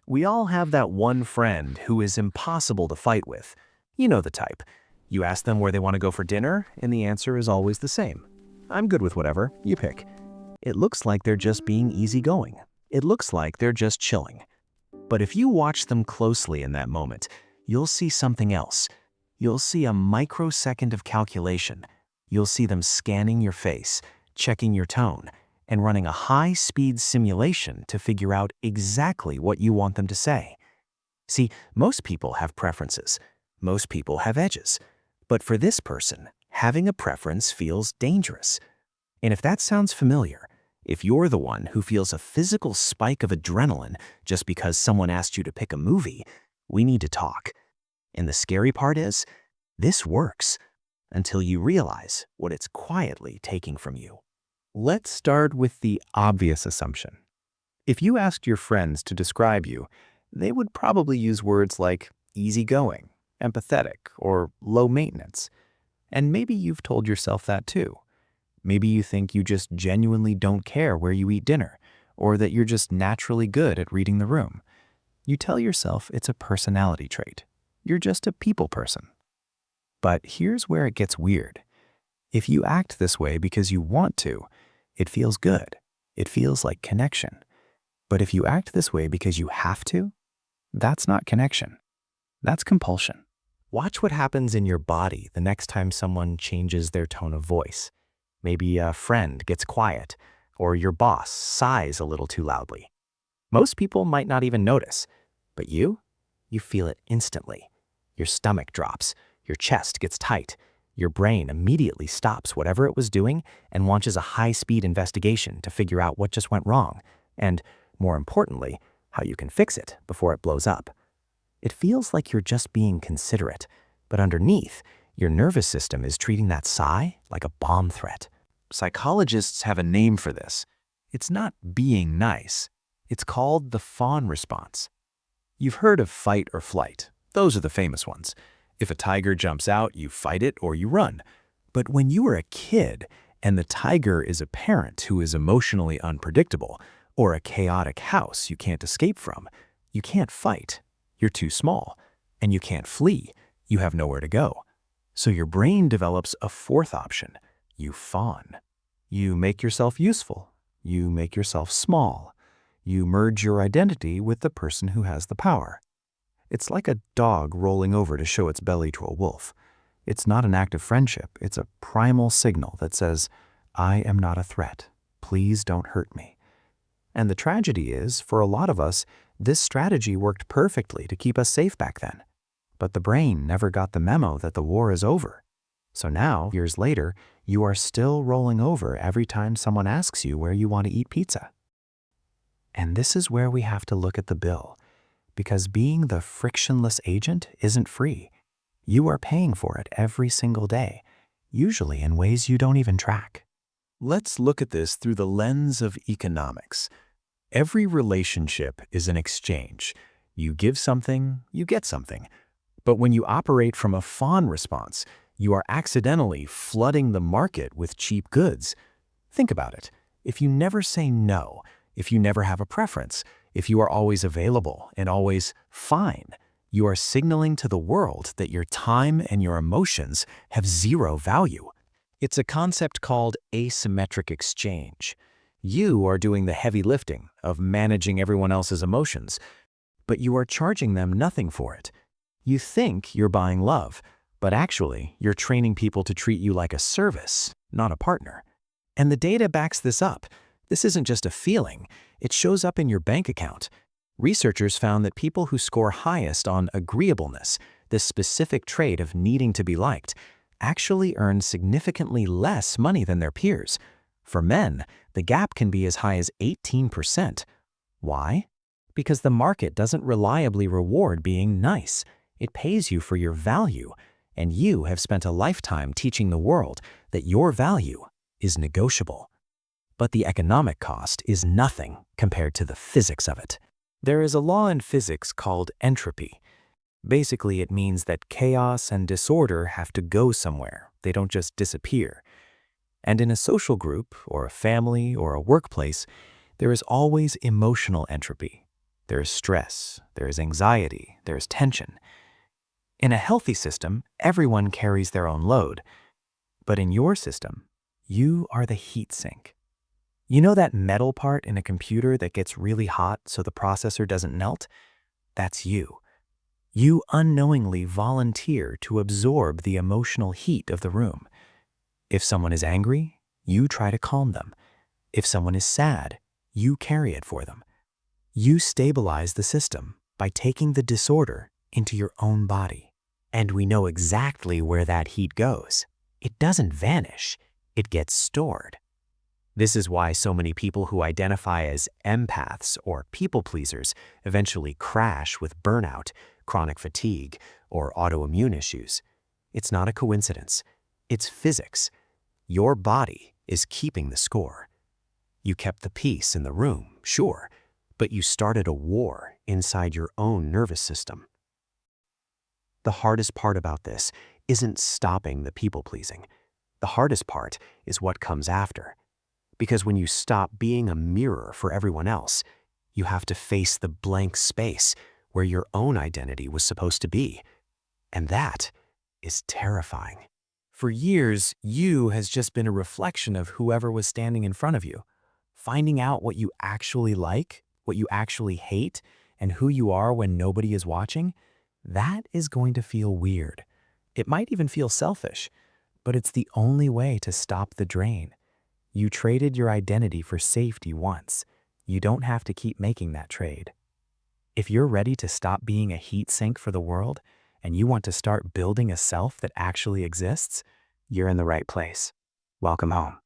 We all have that one friend who is impossible to fight with. You know the type. You ask them where they want to go for dinner, and the answer is always the same. I'm good with whatever, you pick. It looks like they're just being easygoing. It looks like they're just chilling. But if you watch them closely in that moment, you'll see something else. You'll see a microsecond of calculation. You'll see them scanning your face, checking your tone, and running a high-speed simulation to figure out exactly what you want them to say. See, most people have preferences. Most people have edges. But for this person, having a preference feels dangerous. And if that sounds familiar, if you're the one who feels a physical spike of adrenaline just because someone asked you to pick a movie, we need to talk. And the scary part is, this works until you realize what it's quietly taking from you. Let's start with the obvious assumption. If you asked your friends to describe you, they would probably use words like easygoing, empathetic, or low maintenance. And maybe you've told yourself that too. Maybe you think you just genuinely don't care where you eat dinner, or that you're just naturally good at reading the room. You tell yourself it's a personality trait. You're just a people person. But here's where it gets weird. If you act this way because you want to, it feels good. It feels like connection. But if you act this way because you have to, that's not connection. That's compulsion. Watch what happens in your body the next time someone changes their tone of voice. Maybe a friend gets quiet, or your boss sighs a little too loudly. Most people might not even notice, but you feel it instantly. Your stomach drops, your chest gets tight, your brain immediately stops whatever it was doing and launches a high-speed investigation to figure out what just went wrong, and, more importantly, how you can fix it before it blows up. It feels like you're just being considerate, but underneath, your nervous system is treating that sigh like a bomb threat. Psychologists have a name for this. It's not being nice. It's called the Fawn Response. You've heard of fight or flight. Those are the famous ones. If a tiger jumps out, you fight it or you run. But when you were a kid and the tiger is a parent who is emotionally unpredictable, or a chaotic house you can't escape from, you can't fight. You're too small. And you can't flee. You have nowhere to go. So your brain develops a fourth option. You fawn. You make yourself useful. You make yourself small. You merge your identity with the person who has the power. It's like a dog rolling over to show its belly to a wolf. It's not an act of friendship. It's a primal signal that says, I am not a threat. Please don't hurt me. And the tragedy is, for a lot of us, this strategy worked perfectly to keep us safe back then. But the brain never got the memo that the war is over. So now, years later, you are still rolling over every time someone asks you where you want to eat pizza. And this is where we have to look at the bill, because being the frictionless agent isn't free. You are paying for it every single day, usually in ways you don't even track. Let's look at this through the lens of economics. Every relationship is an exchange. You give something, you get something. But when you operate from a fawn response, you are accidentally flooding the market with cheap goods. Think about it. If you never say no, if you never have a preference, if you are always available and always fine, you are signaling to the world that your time and your emotions have zero value. It's a concept called asymmetric exchange. You are doing the heavy lifting of managing everyone else's emotions, but you are charging them nothing for it. You think you're buying love, but actually you're training people to treat you like a service, not a partner. And the data backs this up. This isn't just a feeling, it shows up in your bank account. Researchers found that people who score highest on agreeableness, this specific trait of needing to be liked, actually earn significantly less money than their peers. For men, the gap can be as high as 18%. Why? Because the market doesn't reliably reward being nice. It pays you for your value, and you have spent a lifetime teaching the world that your value is negotiable. But the economic cost is nothing compared to the physics of it. There is a law in physics called entropy. Basically, it means that chaos and disorder have to go somewhere. They don't just disappear. And in a social group, or a family, or a workplace, there is always emotional entropy. There's stress, there's anxiety, there's tension. In a healthy system, everyone carries their own load. But in your system, you are the heat sink. You know that metal part in a computer that gets really hot so the processor doesn't melt? That's you. You unknowingly volunteer to absorb the emotional heat of the room. If someone is angry, you try to calm them. If someone is sad, you carry it for them. You stabilize the system by taking the disorder into your own body. And we know exactly where that heat goes. It doesn't vanish, it gets stored. This is why so many people who identify as empaths or people pleasers eventually crash with burnout, chronic fatigue, or autoimmune issues. It's not a coincidence. It's physics. Your body is keeping the score. You kept the peace in the room, sure, but you started a war inside your own nervous system. The hardest part about this isn't stopping the people-pleasing. The hardest part is what comes after. Because when you stop being a mirror for everyone else, you have to face the blank space where your own identity was supposed to be. And that is terrifying. For years, you has just been a reflection of whoever was standing in front of you. Finding out what you actually like, what you actually hate, and who you are when nobody is watching, that is going to feel weird. It might even feel selfish, but it's the only way to stop the drain. You traded your identity for safety once. You don't have to keep making that trade. If you're ready to stop being a heat sink for the world, and you want to start building a self that actually exists, you're in the right place. Welcome home.